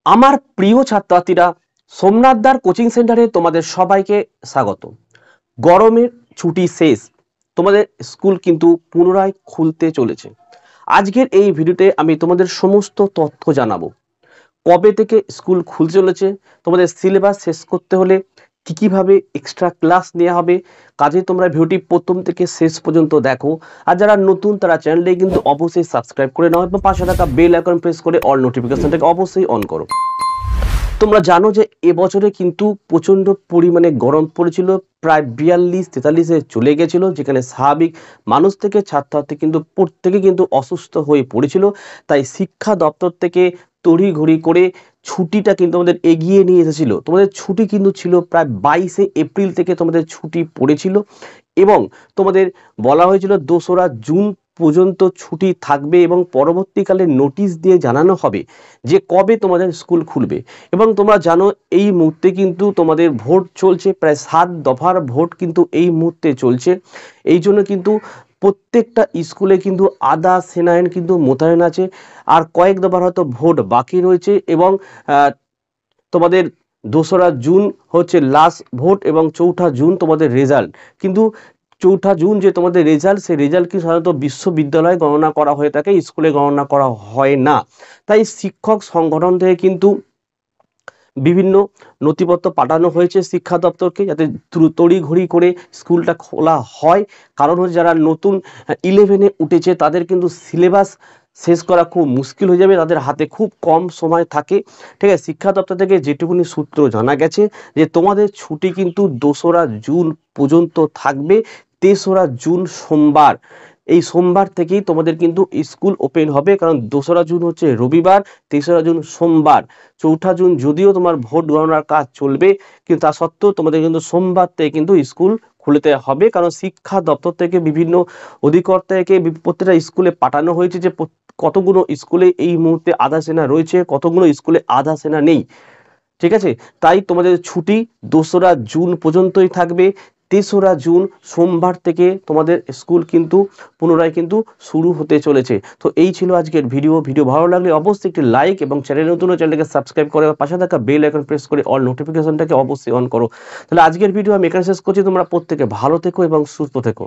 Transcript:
আমার প্রিয় ছাত্রছাত্রীরা, সোমনাথদার কোচিং সেন্টারে তোমাদের সবাইকে স্বাগত। গরমের ছুটি শেষ, তোমাদের স্কুল কিন্তু পুনরায় খুলতে চলেছে। আজকের এই ভিডিওতে আমি তোমাদের সমস্ত তথ্য জানাবো। কবে থেকে স্কুল খুলতে চলেছে, তোমাদের সিলেবাস শেষ করতে হলে কিভাবে এক্সট্রা ক্লাস নেওয়া হবে। কাজে তোমরা ভিডিওটি প্রথম থেকে শেষ পর্যন্ত দেখো। আর যারা নতুন তারা চ্যানেলটি কিন্তু অবশ্যই সাবস্ক্রাইব করে নাও এবং পাশে থাকা বেল আইকন প্রেস করে অল নোটিফিকেশনটাকে অবশ্যই অন করো। তোমরা জানো যে এবছরে কিন্তু প্রচন্ড পরিমাণে গরম পড়েছিল, প্রায় 42-43-এ চলে গেছিল, যেখানে স্বাভাবিক মানুষ থেকে ছাত্রছাত্রী কিন্তু প্রত্যেকে কিন্তু অসুস্থ হয়ে পড়েছিল। তাই শিক্ষা দপ্তর থেকে তড়িঘড়ি করে ছুটিটা কিন্তু আমাদের এগিয়ে নিয়ে এসেছিল। তোমাদের ছুটি কিন্তু ছিল প্রায় 22শে এপ্রিল থেকে তোমাদের ছুটি পড়েছিল এবং তোমাদের বলা হয়েছিল 2রা জুন পর্যন্ত ছুটি থাকবে এবং পরবর্তীকালে নোটিশ দিয়ে জানানো হবে যে কবে তোমাদের স্কুল খুলবে। এবং তোমরা জানো এই মুহূর্তে কিন্তু তোমাদের ভোট চলছে, প্রায় 7 দফার ভোট কিন্তু এই মুহূর্তে চলছে। এই জন্য কিন্তু প্রত্যেকটা স্কুলে কিন্তু আধা সেনাবাহিনী কিন্তু মোতায়েন আছে, আর কয়েক দফার হয়তো ভোট বাকি রয়েছে এবং তোমাদের 2রা জুন হচ্ছে লাস্ট ভোট এবং 4ঠা জুন তোমাদের রেজাল্ট। কিন্তু 4ঠা জুন যে তোমাদের রেজাল্ট, সেই রেজাল্ট কি সাধারণত বিশ্ববিদ্যালয়ে গণনা করা হয়ে থাকে, স্কুলে গণনা করা হয় না। তাই শিক্ষক সংগঠন থেকে কিন্তু বিভিন্ন নথিপত্র পাঠানো হয়েছে শিক্ষা দপ্তরকে, যাতে তড়িঘড়ি করে স্কুলটা খোলা হয়। কারণ হচ্ছে যারা নতুন 11-এ উঠেছে তাদের কিন্তু সিলেবাস শেষ করা খুব মুশকিল হয়ে যাবে, তাদের হাতে খুব কম সময় থাকে। ঠিক আছে, শিক্ষা দপ্তর থেকে যেটুকুনি সূত্র জানা গেছে যে তোমাদের ছুটি কিন্তু 2রা জুন পর্যন্ত থাকবে। 3রা জুন সোমবার, এই সোমবার থেকেই তোমাদের কিন্তু স্কুল ওপেন হবে, কারণ 2রা জুন হচ্ছে রবিবার, 3রা জুন সোমবার। 4ঠা জুন যদিও তোমার ভোট গণনার কাজ চলবে, কিন্তু তা সত্ত্বেও তোমাদের কিন্তু সোমবার থেকে কিন্তু স্কুল খুলতে হবে, কারণ শিক্ষা দপ্তর থেকে বিভিন্ন অধিকর্তাকে প্রত্যেকটা স্কুলে পাঠানো হয়েছে যে কতগুলো স্কুলে এই মুহূর্তে আধা সেনা রয়েছে, কতগুলো স্কুলে আধা সেনা নেই। ঠিক আছে, তাই তোমাদের ছুটি 2রা জুন পর্যন্তই থাকবে। 3রা জুন সোমবার থেকে তোমাদের স্কুল কিন্তু পুনরায় কিন্তু শুরু হতে চলেছে। তো এই ছিল আজকের ভিডিও ভালো লাগলে অবশ্যই একটি লাইক এবং চ্যানেল নতুন চ্যানেলকে সাবস্ক্রাইব করে পাশে থাকা বেল আইকন প্রেস করে অল নোটিফিকেশনটাকে অবশ্যই অন করো। তাহলে আজকের ভিডিও আমি এখানে শেষ করছি। তোমরা প্রত্যেকে ভালো থেকো এবং সুস্থ থেকো।